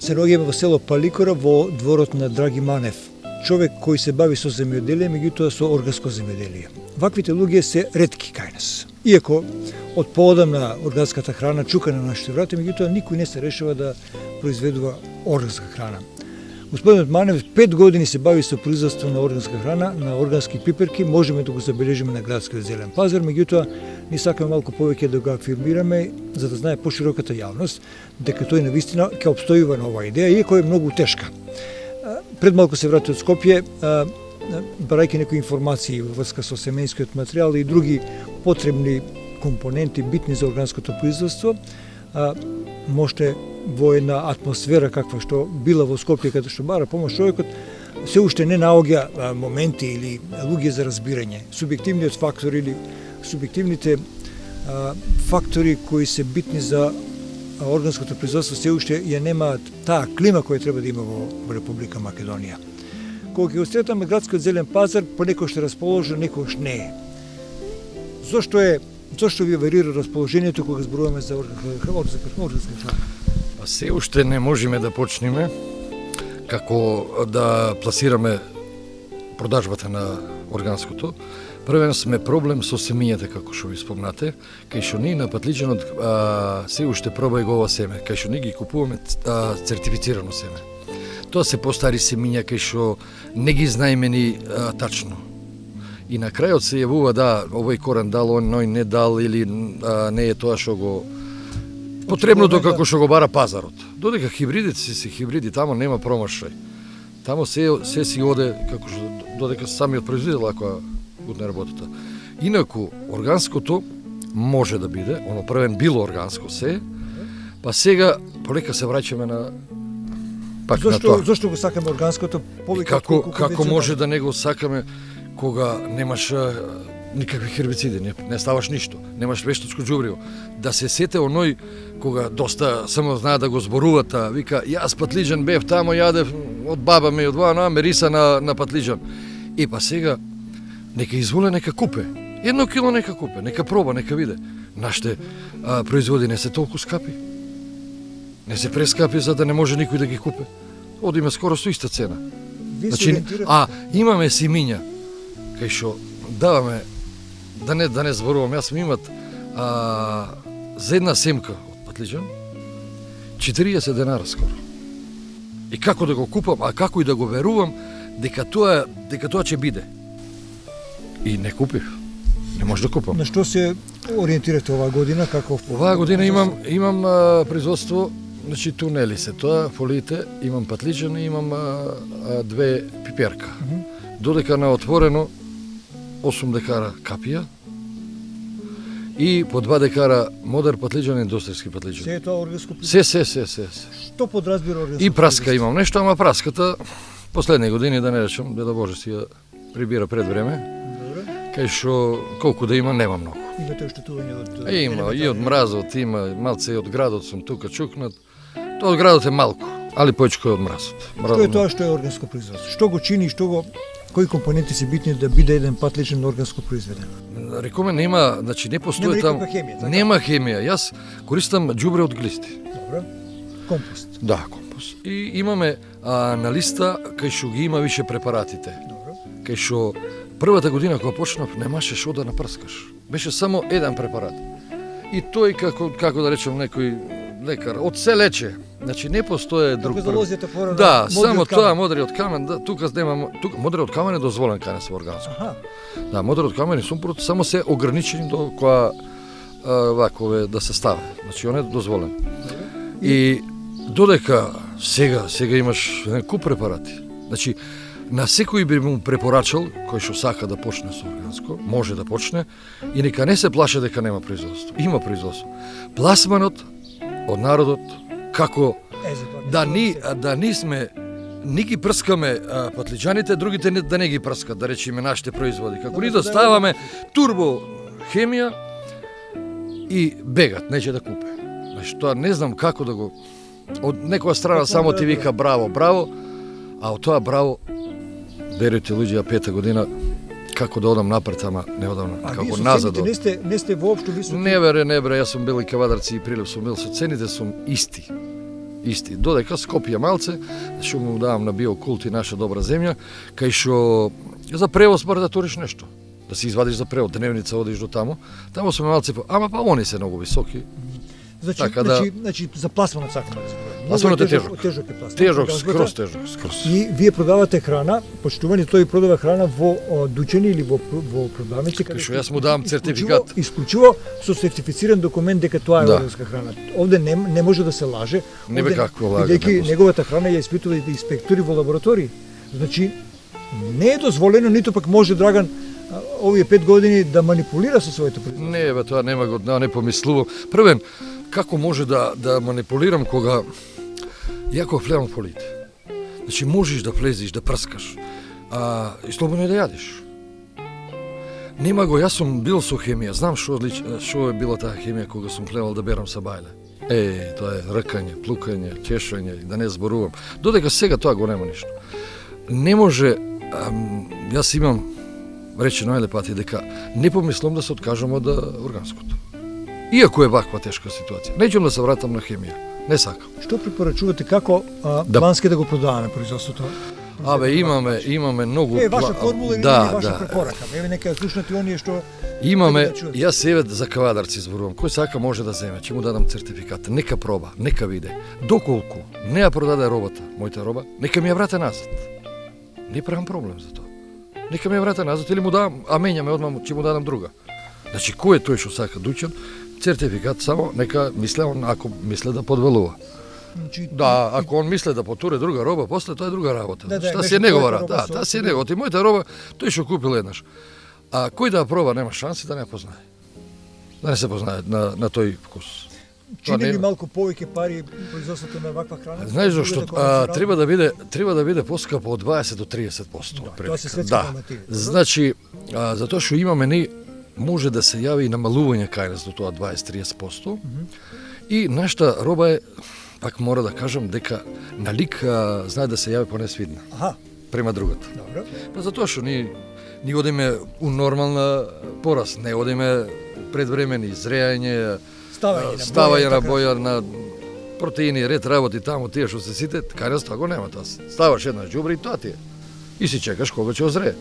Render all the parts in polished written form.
се наоѓаме во село Паликора во дворот на Драги Манев, човек кој се бави со земјоделие, меѓутоа со органско земјоделие. Ваквите луѓе се ретки кај нас. Иако од поодамна органската храна чука на нашите врати, меѓутоа никој не се решава да произведува органска храна. Господинот Манев 5 години се бави со производство на органска храна, на органски пиперки, можеме да го забележиме на градскиот зелен пазар, меѓутоа ни сакаме малку повеќе да го афирмираме за да знае пошироката јавност дека тој навистина ќе обстојува на оваа идеја, иако е многу тешка. Пред малку се врати од Скопје, барајќи некои информации во врска со семејскиот материјал и други потребни компоненти битни за органското производство, можете во една атмосфера каква што била во Скопје, каде што бара помош човекот, се уште не наоѓа моменти или луѓе за разбирање. Субјективниот фактор или субјективните фактори кои се битни за органското производство се уште ја немаат таа клима која треба да има во Република Македонија. Кога ќе го сретаме градскиот зелен пазар, понекогаш е расположен, некогаш не е. Зошто ви варира расположението кога зборуваме за органска храна? Се уште не можеме да почнеме како да пласираме продажбата на органското. Првен сме проблем со семињата, како што ви спомнате, кај што ние на Патличанот се уште проба и ова семе, кај што ние ги купуваме цертифицирано семе. Тоа се постари семиња кај што не ги знаеме ни тачно. И на крајот се јавува овој корен дал, оној не дал или не е тоа што го потребното како што го бара пазарот. Додека хибридите се хибриди, тамо нема промашај. Тамо се си оде како што додека самиот производител ако утне работата. Инаку органското може да биде, оно првен било органско се, па сега полека се враќаме на пак на тоа. Зошто го сакаме органското повеќе како може да не го сакаме кога немаш никакви хербициди, не ставаш ништо, немаш вештачко џубриво. Да се сете оној кога доста само знае да го зборуват, вика јас патлиџан бев тамо, јадев од баба ми, од воа мериса на патлиџан. И па сега нека изволе, нека купе. 1 кило нека купе, нека проба, нека виде. Нашите производи не се толку скапи. Не се прескапи за да не може никој да ги купе. Одиме скоро со иста цена. Значи, имаме симиња кај што даваме да не зборувам, јас ми имат за една семка од патлиџан 40 денара скоро. И како да го купам, а како и да го верувам дека тоа ќе биде. И не купив. Не може да купам. На што се ориентирате оваа година? Оваа година имам производство, значи тунели се тоа, фолиите, имам патлиџан и имам 2 пиперка. Додека на отворено 8 декара капија и по 2 декара модер патлиџан и индустријски патлиџан. Се е тоа органско производство? Се. Што подразбира органско? И праска имам нешто, ама праската последни години да не речам, да Боже си ја прибира пред време. Кај што колку да има нема многу. Имате оштетување од Има и од мразот, има малце и од градот сум тука чукнат. Тоа од градот е малку, али поечко е од мразот. Што е тоа што е органско производство? Што го чини, кои компоненти се битни да биде еден патлиџан органско произведен? Рекоме нема, значи не постои таму. Нема хемија. Јас користам џубре од глисти. Добро. Компост. Да, компост. И имаме на листа кај што ги има више препаратите. Добро. Кај што првата година кога почнав немаше што да напрскаш. Беше само еден препарат. И тој како да речем некој лекар од се лече. Значи не постои друг. Да, само тоа модриот камен, да, тука модриот камен е дозволен кај нас во органско. Да, модриот камен и сумпорот само се ограничени до која вакове да се ставе. Значи он е дозволен. И додека сега имаш куп препарати. Значи на секој би му препорачал кој што сака да почне со органско, може да почне и нека не се плаше дека нема производство. Има производство. Пласманот од народот како да сме ни ги прскаме патлиџаните, другите да не ги прскат, да речеме нашите производи. Како ни доставаме турбо хемија и бегат, неќе да купе. Значи тоа не знам како да го од некоја страна само ти вика браво, а од тоа браво верујте луѓе, 5-та година како да одам напред, ама не одам како назад. Не сте воопшто високи? Не бре, јас сум бил и кавадарци и Прилеп сум бил, со цените сум исти. исти. Додека Скопје малце, што му давам на Биокулт и наша добра земја, кај што за превоз мора да туриш нешто. Да си извадиш за превод, дневница одиш до таму. Таму сме малце, ама па они се многу високи. Значи, Така да- значи за пласманот сакаме да зборуваме. Пласманот е тежок. Тежок е пласманот. Тежок, Да, скроз тежок, скроз. И вие продавате храна, почитувани, тој продава храна во дуќани или во продавници, Кај што јас му давам исклучиво- сертификат. Исклучиво со сертифициран документ дека тоа е Да. органска храна. Овде не може да се лаже. Не бе Овде, какво лага, бидејќи не постои. неговата храна ја испитува и инспектори во лаборатории. Значи не е дозволено, ниту пак може Драган овие 5 години да манипулира со своите производство. Не, бе, тоа нема го, не помислувам. Првен, како може да манипулирам кога ја кога влезам во полите? Значи можеш да влезеш, да прскаш, и слободно и да јадиш. Нема го, јас сум бил со хемија, знам што е била таа хемија кога сум влевал да берам са бајле. Тоа е ркање, плукање, чешање, да не зборувам. Додека сега тоа го нема ништо. Не може, јас имам речено најле пати дека не помислам да се откажам од органското. Иако е ваква тешка ситуација. Неќем да се вратам на хемија. Не сакам. Што препорачувате како Да. бански да го продаваме производството? Абе, имаме многу... Ваша формула или ваша препорака? Еве нека слушнати оние што Имаме, да чуат. јас еве за кавадарци зборувам, кој сака може да земе, ќе му дадам сертификат, нека проба, нека виде. Доколку не ја продаде робата, мојата роба, нека ми ја врате назад. Не правам проблем за тоа. Нека ми ја врате назад или му дадам, а менјаме одмah, ќе му дадам друга. Значи, кој е тој што сака дуќан, сертификат само нека мисле он, ако мисле да подвалува. Значи, Да, ако он мисле да потуре друга роба, после тоа е друга работа. Да, Таа нешто си е негова твојата работа. роба Да, со- таа си е негова. И мојата роба, тој што купил еднаш. А кој да ја проба, нема шанси да не ја познае. Да не се познае на тој вкус. Тоа чини ли не- малку повеќе пари производството на ваква храна? Знаеш Другата зашто која се треба да биде поскапо од 20 до 30%. Да, отприлика. тоа се светски Да. нормативи. Значи, затоа што имаме ни може да се јави и намалување кај нас до тоа 20-30%. И нашата роба е, пак мора да кажам, дека на лик знае да се јави понесвидна Аха, према другата. добро. Па затоа што ни одиме у нормална пораст, не одиме предвремени зреање, ставање на боја, на протеини, ред работи таму, тие што се сите, кај нас тоа го нема тоа. Ставаш една џубре и тоа ти е. И си чекаш кога ќе озрее.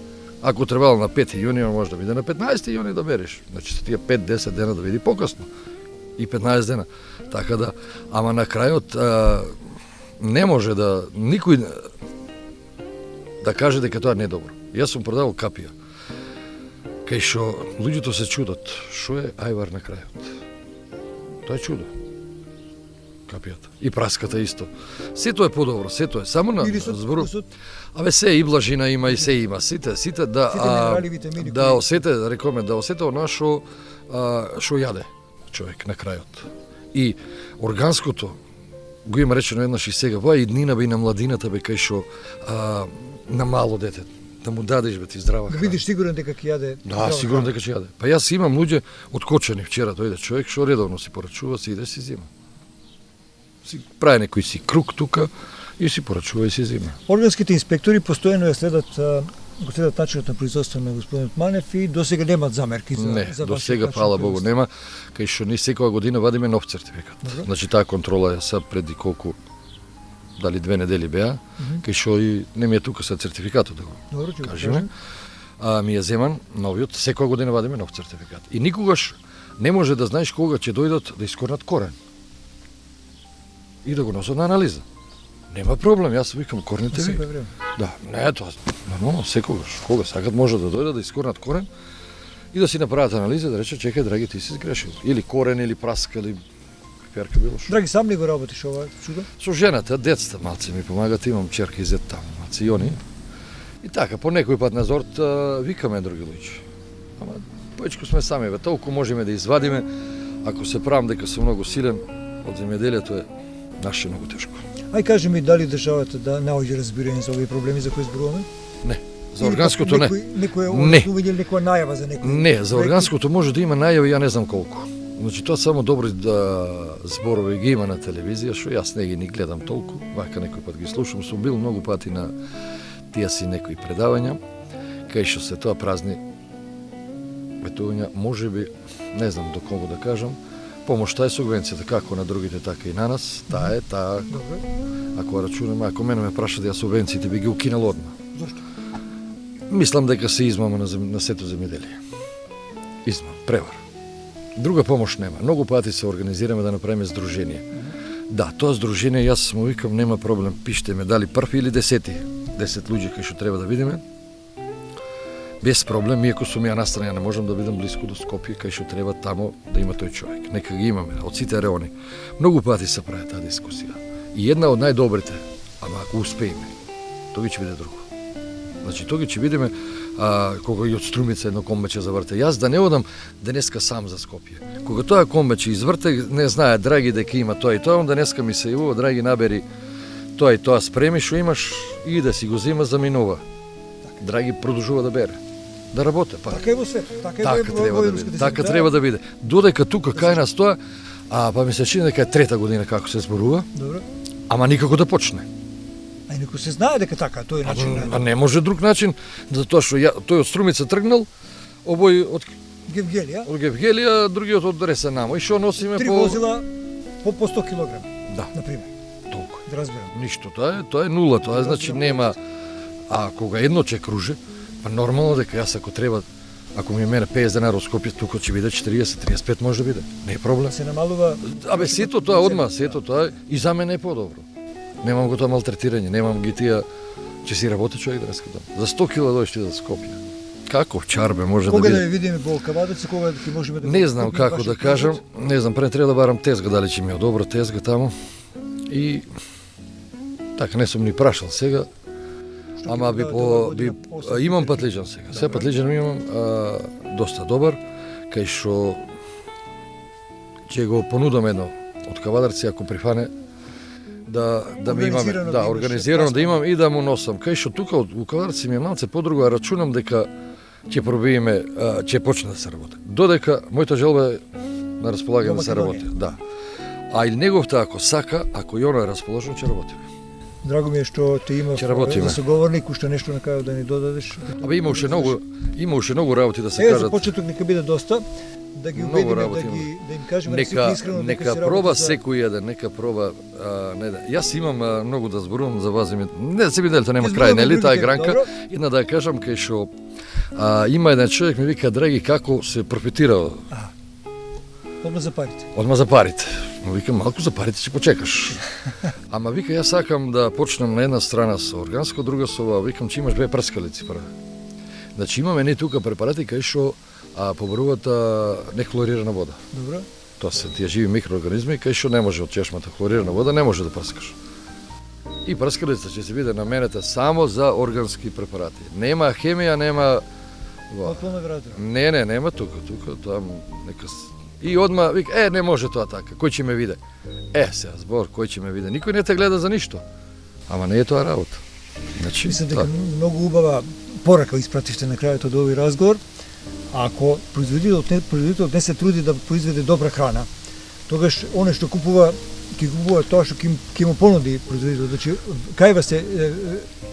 Ако требало на 5 јуни, може да биде на 15 јуни да береш. Значи се тие 5-10 дена да види покасно. И 15 дена. Така да, ама на крајот не може да никој да каже дека тоа не е добро. Јас сум продавал капија. Кај што луѓето се чудат, што е ајвар на крајот. Тоа е чудо. Капијата. И праската исто. Сето е подобро, сето е. Само на Мирисот, збору. вкусот. Абе се и блажина има и се има. Сите да Сите минерали, витамини да кои- осете, рекоме, да осете она што јаде човек на крајот. И органското го има речено еднаш и сега, во иднина бе и на младината бе кај што на мало дете да му дадеш бе ти здрава Да храна. видиш сигурен дека ќе јаде. Да, здрава сигурно храна. дека ќе јаде. Па јас имам луѓе откочени вчера дојде човек што редовно си порачува, си иде си зима. Си прави некој си круг тука и си порачува и си зима. Органските инспектори постојано ја следат начинот на производство на господинот Манев и досега немаат замерки за Не, за до вашиот сега начин фала на Богу производство. нема, кај што ни секоја година вадиме нов сертификат. Добро. Значи таа контрола е са преди колку дали 2 недели беа, кај што и не ми е тука со сертификатот да го Добро, ќе го кажеме. кажем. Ми е земан новиот, секоја година вадиме нов сертификат. И никогаш не може да знаеш кога ќе дојдат да искорнат корен. И да го носат на анализа. Нема проблем, јас викам корните ви. Секој време. Да, не е тоа. Нормално, секогаш. Кога сакат може да дојдат да искорнат корен и да си направат анализа, да рече, чекај, драги, ти си сгрешил. Или корен, или праска, или пиарка било што. Драги, сам ли го работиш ова чудо? Со жената, децата малце ми помагат, имам черка и зет таму, малце и они. И така, по некој пат на зорт викаме други луѓе. Ама поечко сме сами, бе, толку можеме да извадиме, ако се правам дека сум многу силен, од земјоделието е наше многу тешко. Ај кажи ми дали државата да наоѓе разбирање за овие проблеми за кои зборуваме? Не, за органското не. Некој Не. основање или некоја најава за некој. Не, за органското може да има најави, ја не знам колку. Значи тоа само добри зборови ги има на телевизија, што јас не ги гледам толку, вака некој пат ги слушам, сум бил многу пати на тие си некои предавања, кај што се тоа празни ветувања, можеби, не знам до кого да кажам, помошта е субвенцијата, како на другите, така и на нас, таа е, Добро. ако рачунаме, ако мене ме праша да ја субвенциите би ги укинал одма. Зошто? Мислам дека се измама на сето земјоделие. Измам, превар. Друга помош нема. Многу пати се организираме да направиме здружение. Да, тоа здружение, јас му викам, нема проблем, пиште ме, дали први или 10 луѓе кои што треба да видиме. Без проблем, иако сум ја настрана, ја не можам да бидам близко до Скопје, кај што треба тамо да има тој човек. Нека ги имаме, од сите реони. Многу пати се прави таа дискусија. И една од најдобрите, ама ако успееме, тоа ќе биде друго. Значи, тоа ќе видиме кога и од Струмица едно комбе ќе заврте. Јас да не одам денеска сам за Скопје. Кога тоа комбе ќе изврте, не знае, драги, дека има тоа и тоа, он денеска ми се јавува, драги, набери тоа и тоа, спреми што имаш и да си го зема за минува. Драги, продолжува да бере. Да работе, па. Така е во светот, така е Така во треба да биде. Така треба да биде. Додека тука кај нас тоа, па ми се чини дека е трета година како се зборува, Добро. ама никако да почне. А некој се знае дека така, тој начин. А не може друг начин, затоа што тој од Струмица тргнал, овој од Гевгелија, Гевгелија, другиот од Ресенамо. И што носиме 3 возила по 100 килограм, Да, например. толку. Да разберам. Ништо, тоа е нула, тоа значи нема. А кога едно ќе кружи, па нормално дека јас ако треба, ако ми е мене 50 денари од Скопје, тука ќе биде 40-35 може да биде. Не е проблем. Се намалува. Абе сето тоа одма, сето тоа и за мене е подобро. Немам го тоа малтретирање, немам ги тие ќе си работи човек денеска там. За 100 кила дојшти за Скопје. Каков чарбе може Кога да да биде? ја видиме во Кавадец, кога ќе можеме да Не знам купиме како вашиот да кажам, производ? не знам, пред треба да барам тезга, дали ќе ми е добра тезга таму. И така не сум ни прашал сега, Што ама ќе би дадат по оваа би година после? имам патлиџан сега. Се патлиџан имам доста добар, кај што ќе го понудам едно од Кавадарци ако прифане да ми имаме, Организирано да да, имаш организирано да транспорт. имам и да му носам. Кај што тука у Кавадарци ми е малце подруго, а рачунам дека ќе пробиеме, ќе почне да се работи. Додека мојата желба е на располагање Во да се Македонија. работи, да. А и неговта ако сака, ако и оно е расположено, ќе работиме. Драго ми е што те има Ќе работиме. за соговорник, уште нешто на крај да ни додадеш. Абе има уште многу работи да се Е, за кажат. почеток нека биде доста, да ги Многу убедиме, работи има. да им кажеме на сите искрено дека Нека се проба работи за- секој еден, нека проба, не да. Јас имам многу да зборувам за вас, не се виделите, нема Ќе крај, зборуваме нели, таа е другите, гранка. добро. Една да ја кажам кај што има еден човек ми вика, драги, како се профитирал Одма за парите. одма за парите. Му викам, малку за парите ќе почекаш. Ама вика, јас сакам да почнем на една страна со органско, друга со ова. Викам, че имаш две прскалици прва. Значи имаме не тука препарати кај што поборуваат нехлорирана вода. Добро. Тоа се тие живи микроорганизми кај што не може од чешмата хлорирана вода, не може да прскаш. И прскалица ќе се биде наменета само за органски препарати. Нема хемија, нема Отвоно веројатно. Не, нема тука, там нека и одма вика, не може тоа така. Кој ќе ме виде? Сега збор, кој ќе ме виде? Никој не те гледа за ништо. Ама не е тоа работа. Значи, Мислам дека многу убава порака испративте на крајот од овој разговор. Ако производителот не се труди да произведе добра храна, тогаш оно што купува ќе купува тоа што ќе му понуди производителот. Значи, кајва се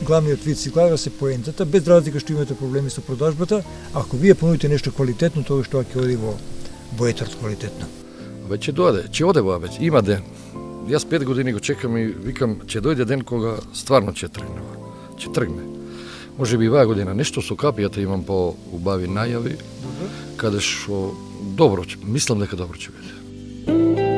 главниот вид, си кајва се поентата, без разлика што имате проблеми со продажбата, ако вие понудите нешто квалитетно, тогаш тоа ќе оди во етер квалитетно. Веќе дојде, ќе оде во веќе, има ден. Јас 5 години го чекам и викам, ќе дојде ден кога стварно ќе тргне. Ќе тргне. Може би оваа година нешто со капијата имам по убави најави, каде што добро, мислам дека добро ќе биде.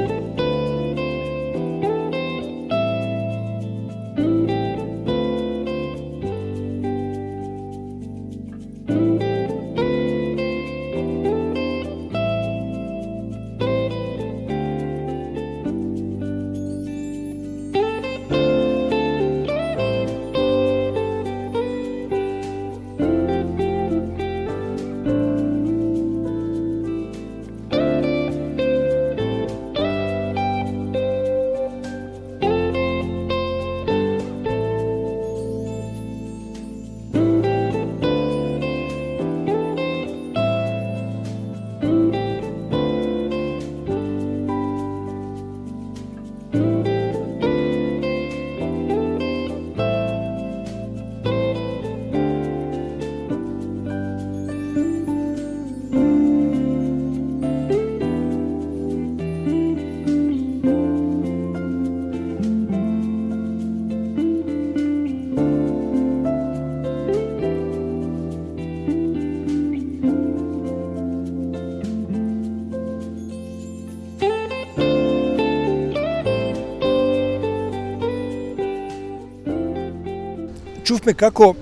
Чувме како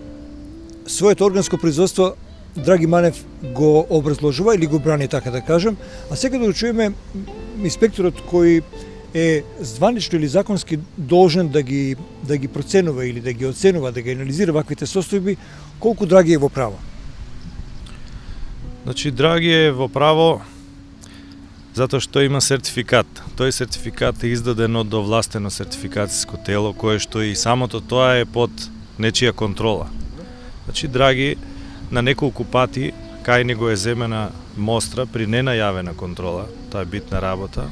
своето органско производство Драги Манев го образложува или го брани, така да кажем, а сега да го чуеме инспекторот кој е званично или законски должен да ги проценува или да ги оценува, да ги анализира ваквите состојби, колку Драги е во право? Значи, Драги е во право затоа што има сертификат. Тој сертификат е издаден од овластено сертификацијско тело, кое што и самото тоа е под нечија контрола. Значи, Драги на неколку пати кај него е земена мостра при ненајавена контрола, тоа е битна работа.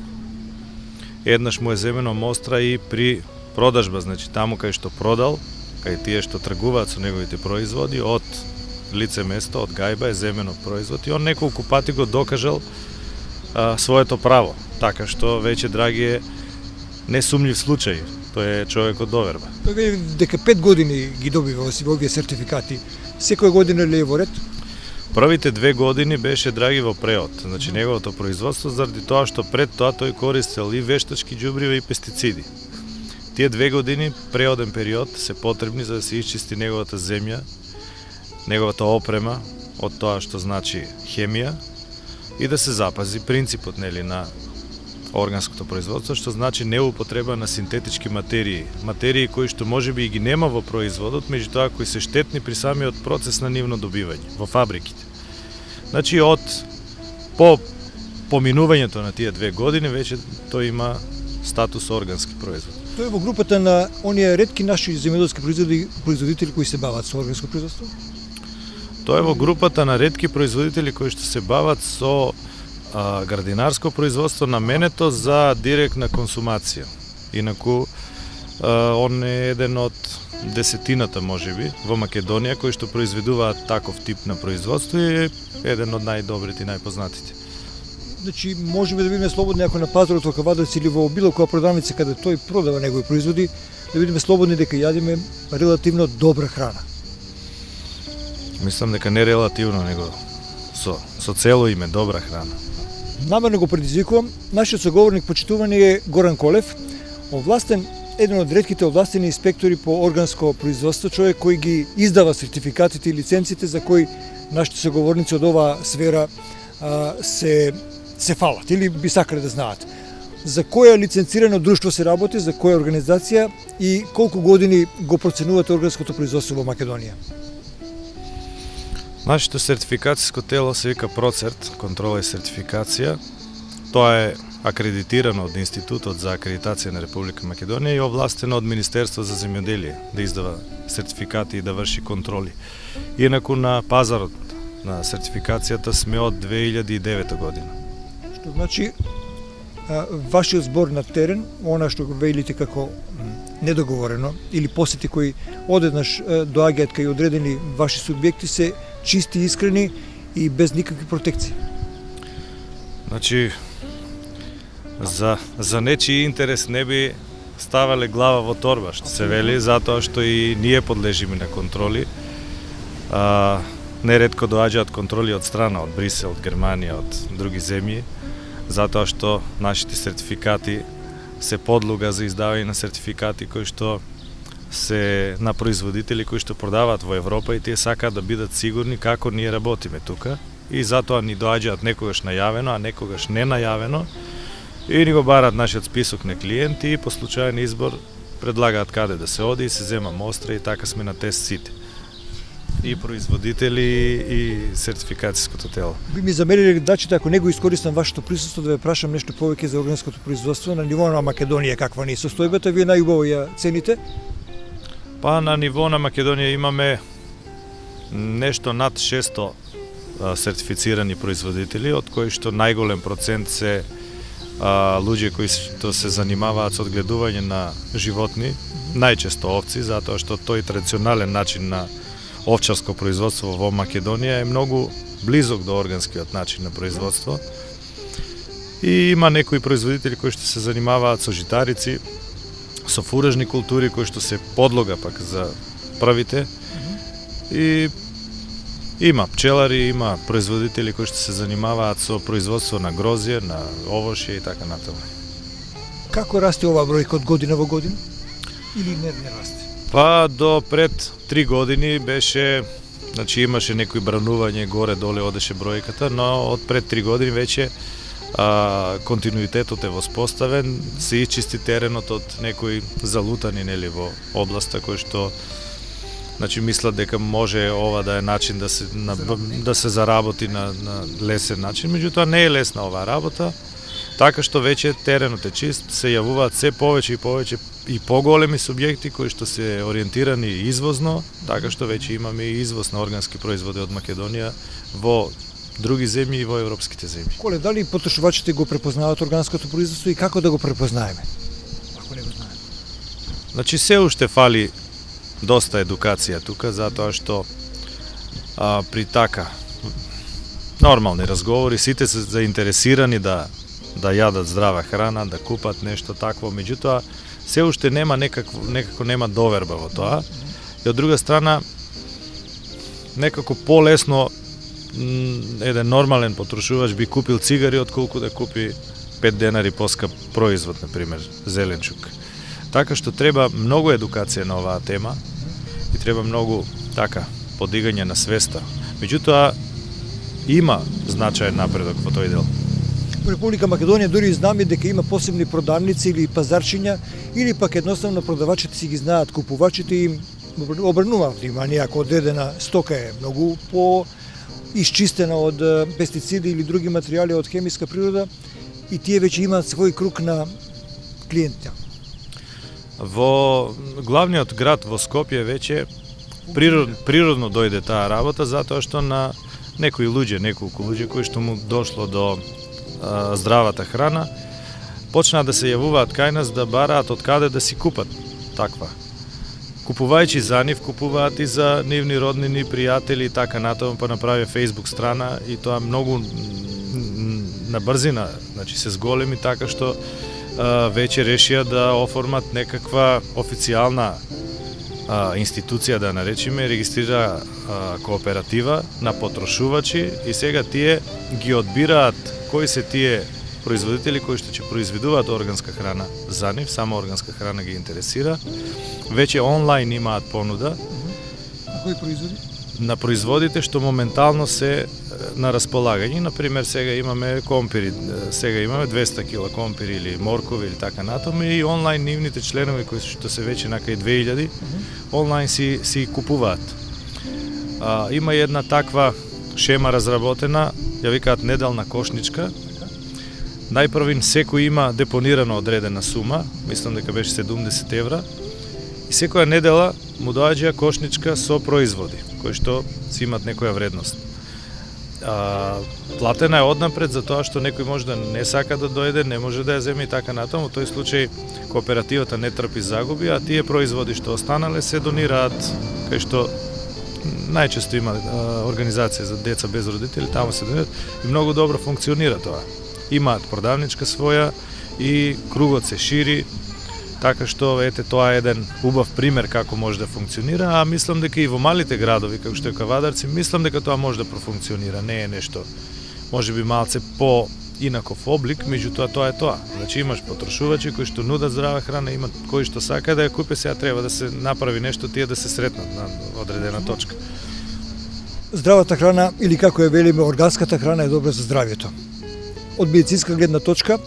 Еднаш му е земено мостра и при продажба, значи таму кај што продал, кај тие што тргуваат со неговите производи, од лице место, од гајба е земено производ и он неколку пати го докажал своето право, така што веќе Драги е несумњив случај, тој е човек од доверба. Тој вели дека 5 години ги добива овие сертификати. Секоја година ли е во ред? Првите 2 години беше Драги во преод, значи неговото производство, заради тоа што пред тоа тој користел и вештачки џубрива и пестициди. Тие 2 години преоден период се потребни за да се исчисти неговата земја, неговата опрема од тоа што значи хемија и да се запази принципот на органското производство, што значи неупотреба на синтетички материи, материи кои што можеби и ги нема во производот, меѓутоа кои се штетни при самиот процес на нивно добивање во фабриките. Значи од по поминувањето на тие 2 години веќе тој има статус органски производ. Тој е во групата на оние ретки наши земјоделски производители кои се бават со органско производство? Тоа е во групата на ретки производители кои што се бават со градинарско производство на менето за директна консумација. Инаку, он е еден од десетината, можеби, во Македонија, кои што произведуваат таков тип на производство и е еден од најдобрите и најпознатите. Значи, можеме да бидеме слободни ако на пазарот во Кавадац или во било која продавница каде тој продава негови производи, да бидеме слободни дека јадиме релативно добра храна. Мислам дека не релативно, него со цело име добра храна. Намерно го предизвикувам. Нашиот соговорник почитувани е Горан Колев, овластен, еден од ретките овластени инспектори по органско производство, човек кој ги издава сертификатите и лиценците за кои нашите соговорници од оваа сфера се фалат или би сакале да знаат. За која лиценцирано друштво се работи, за која организација и колку години го проценувате органското производство во Македонија? Нашето сертификацијско тело се вика Процерт, контрола и сертификација. Тоа е акредитирано од Институтот за акредитација на Република Македонија и овластено од Министерство за земјоделие да издава сертификати и да врши контроли. Инаку на пазарот на сертификацијата сме од 2009 година. Што значи вашиот збор на терен, она што го велите како недоговорено или посети кои одеднаш доаѓаат кај одредени ваши субјекти се чисти, искрени и без никакви протекции. Значи, за нечи интерес не би ставале глава во торба, што се вели, затоа што и ние подлежиме на контроли. Неретко доаѓаат контроли од страна, од Брисел, од Германија, од други земји, затоа што нашите сертификати се подлога за издавање на сертификати кои што се на производители кои што продаваат во Европа и тие сакаат да бидат сигурни како ние работиме тука и затоа ни доаѓаат некогаш најавено, а некогаш не најавено и ни го барат нашиот список на клиенти и по случаен избор предлагаат каде да се оди и се зема мостра и така сме на тест сите. И производители и сертификацијското тело. Би ми замерили дачите ако не го искористам вашето присуство да ве прашам нешто повеќе за органското производство на ниво на Македонија, каква ни е состојбата, вие најубаво ја цените? Па на ниво на Македонија имаме нешто над 600 сертифицирани производители, од кои што најголем процент се луѓе кои што се занимаваат со одгледување на животни, најчесто овци, затоа што тој традиционален начин на овчарско производство во Македонија е многу близок до органскиот начин на производство. И има некои производители кои што се занимаваат со житарици, со фуражни култури кои што се подлога пак за првите. И има пчелари, има производители кои што се занимаваат со производство на грозје, на овошје и така натаму. Како расте ова бројка од година во година? Или не расте? Па до пред 3 години беше, значи имаше некои бранување горе-доле одеше бројката, но од пред 3 години веќе континуитетот е воспоставен, се исчисти теренот од некои залутани нели во областа кој што значи мислат дека може ова да е начин да се заработи на лесен начин, меѓутоа не е лесна оваа работа. Така што веќе теренот е чист, се јавуваат се повеќе и повеќе и поголеми субјекти кои што се ориентирани извозно, така што веќе имаме и извоз на органски производи од Македонија во други земји и во европските земји. Коле, дали потрошувачите го препознаваат органското производство и како да го препознаеме? Ако не го знаеме. Значи се уште фали доста едукација тука, затоа што при така нормални разговори сите се заинтересирани да јадат здрава храна, да купат нешто такво, меѓутоа се уште нема некако нема доверба во тоа. И од друга страна некако полесно еден нормален потрошувач би купил цигари отколку да купи 5 денари поскап производ, например, зеленчук. Така што треба многу едукација на оваа тема и треба многу така подигање на свеста. Меѓутоа има значаен напредок во тој дел. Во Република Македонија дури знаме дека има посебни продавници или пазарчиња, или пак едноставно продавачите си ги знаат купувачите и обрнуваат внимание ако одредена стока е многу по исчистена од пестициди или други материјали од хемиска природа и тие веќе имаат свој круг на клиенти. Во главниот град во Скопје веќе природно дојде таа работа затоа што на неколку луѓе кои што му дошло до здравата храна, почнаа да се јавуваат кај нас да бараат од каде да си купат таква. Купувајќи за нив, купуваат и за нивни роднини, пријатели и така натаму, па направи Facebook страна и тоа многу на брзина, значи се зголеми така што веќе решија да оформат некаква официјална институција, да наречиме, регистрира кооператива на потрошувачи и сега тие ги одбираат кои се тие производители кои што ќе произведуваат органска храна за нив, само органска храна ги интересира. Веќе онлайн имаат понуда. На кои производи? На производите што моментално се на располагање. Например, сега имаме компири, сега имаме 200 кила компири или моркови или така натаму и онлайн нивните членови кои што се веќе накај 2000 онлайн си купуваат. Има една таква шема разработена, ја викаат неделна кошничка. Најпрвин секој има депонирано одредена сума, мислам дека беше 70 евра, и секоја недела му доаѓа кошничка со производи, кои што си имат некоја вредност. Платена е однапред за тоа што некој може да не сака да дојде, не може да ја земе и така натаму. Во тој случај кооперативата не трпи загуби, а тие производи што останале се донираат кај што најчесто има организација за деца без родители, таму се донираат и многу добро функционира тоа. Имаат продавничка своја и кругот се шири, така што ете тоа е еден убав пример како може да функционира, а мислам дека и во малите градови како што е Кавадарци, мислам дека тоа може да профункционира, не е нешто можеби малце по инаков облик, меѓутоа тоа е тоа. Значи имаш потрошувачи кои што нудат здрава храна, имат кои што сака да ја купи, сега треба да се направи нешто тие да се сретнат на одредена точка. Здравата храна или како ја велиме органската храна е добра за здравјето. Од медицинска гледна точка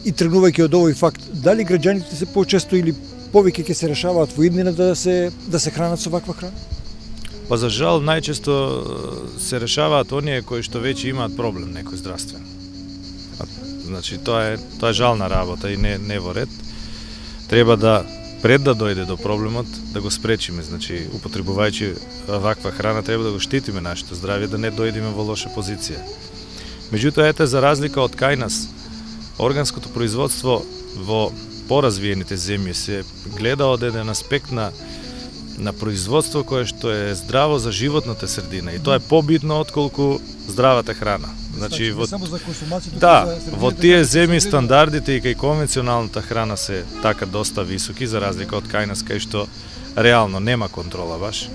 и тргнувајќи од овој факт, дали граѓаните се почесто или повеќе ќе се решаваат во иднина да се хранат со ваква храна? Па за жал најчесто се решаваат оние кои што веќе имаат проблем некој здравствен. Значи тоа е жална работа и не во ред. Треба да пред да дојде до проблемот да го спречиме, значи употребувајќи ваква храна треба да го штитиме нашето здравје, да не дојдеме во лоша позиција. Меѓутоа, ете, за разлика од кај нас, органското производство во поразвиените земји се гледа од еден аспект на производство кое што е здраво за животната средина и тоа е побитно отколку здравата храна. Значи во само за консумацијата, да, во тие земји стандардите и кај конвенционалната храна се така доста високи за разлика од кај нас кај што реално нема контрола баш.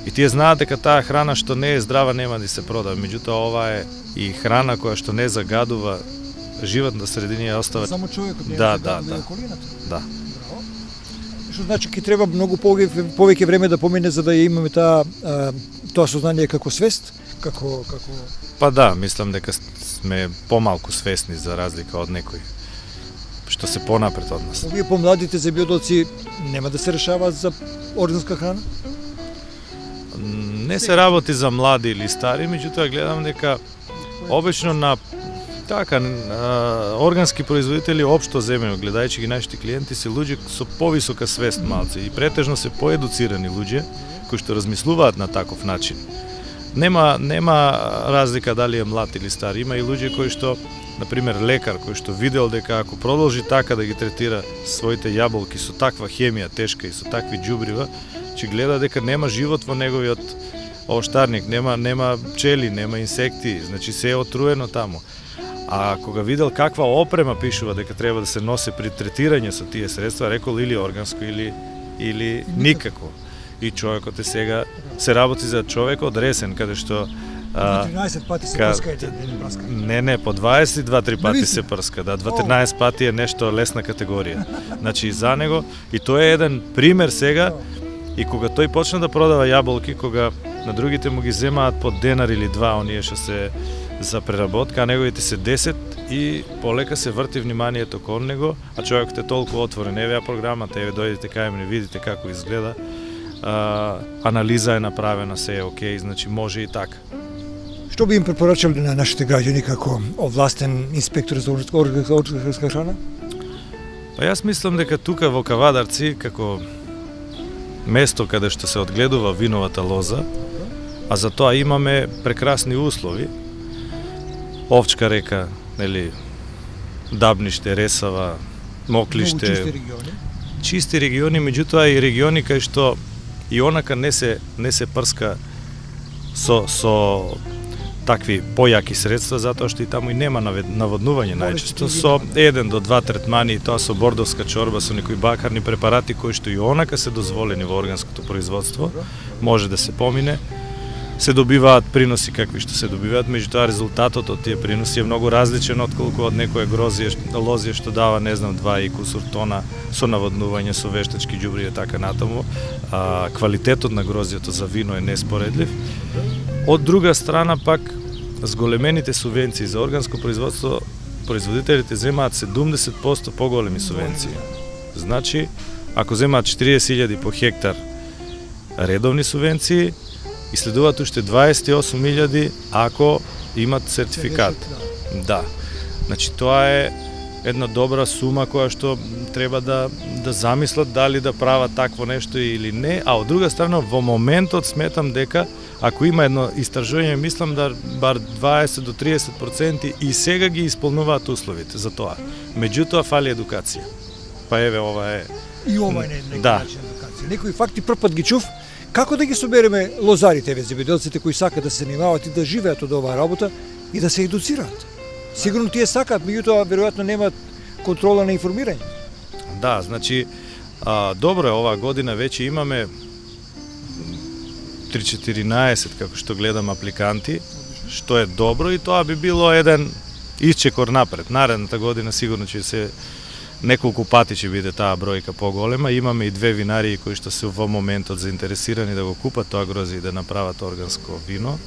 И тие знаат дека таа храна што не е здрава нема да се продава, меѓутоа ова е и храна која што не загадува животната средина и остава само човекот не да, загадува околината. Да. Што значи ќе треба многу повеќе време да помине за да ја имаме тоа сознание како свест, како Па да, мислам дека сме помалку свесни за разлика од некои што се понапред од нас. овие помладите земјоделци нема да се решаваат за органска храна? Не се работи за млади или стари, меѓутоа гледам дека обично на органски производители општо земено, гледајќи ги нашите клиенти, се луѓе со повисока свест малци и претежно се поедуцирани луѓе кои што размислуваат на таков начин. Нема разлика дали е млад или стар. Има и луѓе кои што, например, лекар кој што видел дека ако продолжи така да ги третира своите јаболки со таква хемија тешка и со такви џубрива, че гледа дека нема живот во неговиот оштарник, нема пчели, нема инсекти, значи се е отруено таму. А кога видел каква опрема пишува дека треба да се носи при третирање со тие средства, рекол или органско или никако. И човекот е сега се работи за човек одресен, каде што 13 пати се прска и не праска. Не, по 22-3 пати се прска, да, 13 пати е нешто лесна категорија. Значи за него, и тој е еден пример сега, и кога тој почна да продава јаболки, кога на другите му ги земаат по денар или два, оние што се за преработка, а неговите се 10 и полека се врти вниманието кон него, а човекот е толку отворен. Еве ја програмата, еве дојдете кај мене, видите како изгледа. Анализа е направена, се е окей, значи може и така. Што би им препорачали на нашите граѓани како овластен инспектор за органска храна? Па јас мислам дека тука во Кавадарци, како место каде што се одгледува виновата лоза, а за тоа имаме прекрасни услови, Овчка река, нели, Дабниште, Ресава, Моклиште, чисти региони, меѓутоа и региони кај што и онака не се прска со такви појаки средства, затоа што и таму и нема наводнување најчесто, со 1 до 2 третмани, и тоа со бордовска чорба, со некои бакарни препарати кои што и онака се дозволени во органското производство, може да се помине. Се добиваат приноси какви што се добиваат, меѓутоа резултатот од тие приноси е многу различен отколку од некое лозие што дава, не знам, 2 и кусур тона со наводнување, со вештачки џубри и така натаму. Квалитетот на грозието за вино е неспоредлив. Од друга страна пак, зголемените субвенции за органско производство, производителите земаат 70% поголеми субвенции. Значи, ако земаат 40.000 по хектар редовни субвенции, и следуваат уште 28.000 ако имат сертификат. Да. Значи тоа е една добра сума која што треба да замислат дали да прават такво нешто или не, а од друга страна во моментот сметам дека ако има едно истражување, мислам да бар 20 до 30% и сега ги исполнуваат условите за тоа. Меѓутоа фали едукација. Па еве ова е И ова е некој да. начин едукација. Некои факти првпат ги чув. Како да ги собереме лозарите, земјоделците кои сакаат да се занимаваат и да живеат од оваа работа и да се едуцираат? Сигурно тие сакаат, меѓутоа веројатно немаат контрола на информирање. Да, значи добро е, оваа година веќе имаме 3-14 како што гледам апликанти, што е добро и тоа би било еден исчекор напред. Наредната година сигурно ќе се неколку пати ќе биде таа бројка поголема. Имаме и 2 винарии кои што се во моментот заинтересирани да го купат тоа грозје и да направат органско вино.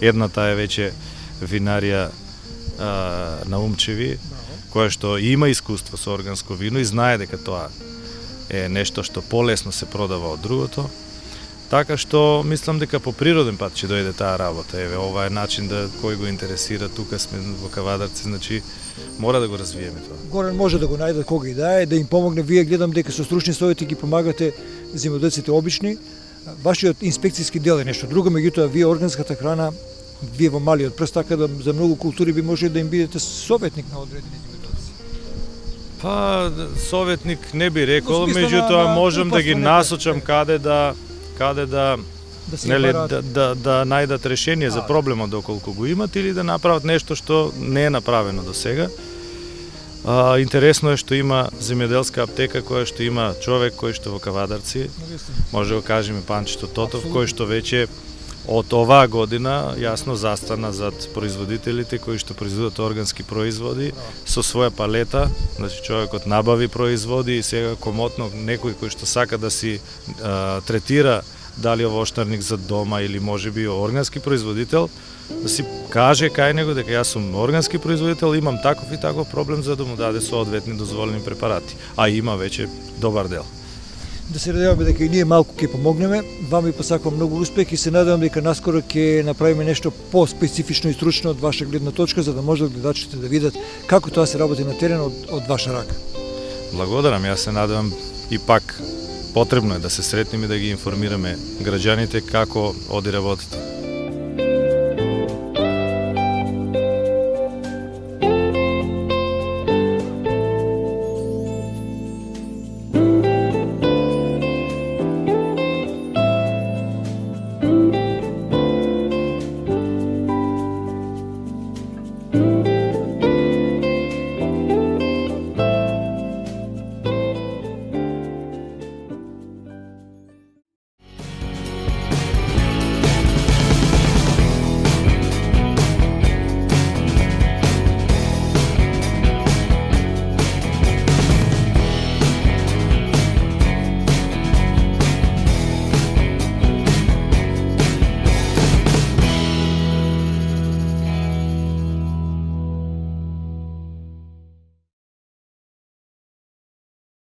Едната е веќе винарија на Умчеви, која што има искуство со органско вино и знае дека тоа е нешто што полесно се продава од другото. Така што мислам дека по природен пат ќе дојде таа работа. Еве, ова е начин да кој го интересира, тука сме во Кавадарци, значи мора да го развиеме тоа. Горан може да го најде кога и да е, да им помогне. Вие гледам дека со стручни совети ги помагате земјоделците обични. Вашиот инспекцијски дел е нешто друго, меѓутоа вие органската храна, вие во малиот прст, така да за многу култури би можеле да им бидете советник на одредени земјоделци. Па советник не би рекол, меѓутоа можам да ги насочам каде да нели да најдат решение за проблемот доколку го имат или да направат нешто што не е направено до сега. Интересно е што има земјоделска аптека која што има човек кој што во Кавадарци, може да го кажеме Панчето Тотов, кој што веќе Од оваа година јасно застана зад производителите кои што производат органски производи со своја палета, значи човекот набави производи и сега комотно некој кој што сака да си третира дали овоштарник за дома или можеби органски производител, да си каже кај него дека јас сум органски производител, имам таков и таков проблем за да му даде соодветни дозволени препарати, а има веќе добар дел. Да се надеваме дека и ние малку ќе помогнеме. Вам ви посакувам многу успех и се надевам дека наскоро ќе направиме нешто по-специфично и стручно од ваша гледна точка, за да може гледачите да видат како тоа се работи на терен од ваша рака. Благодарам, јас се надевам и пак потребно е да се сретнеме и да ги информираме граѓаните како оди работата.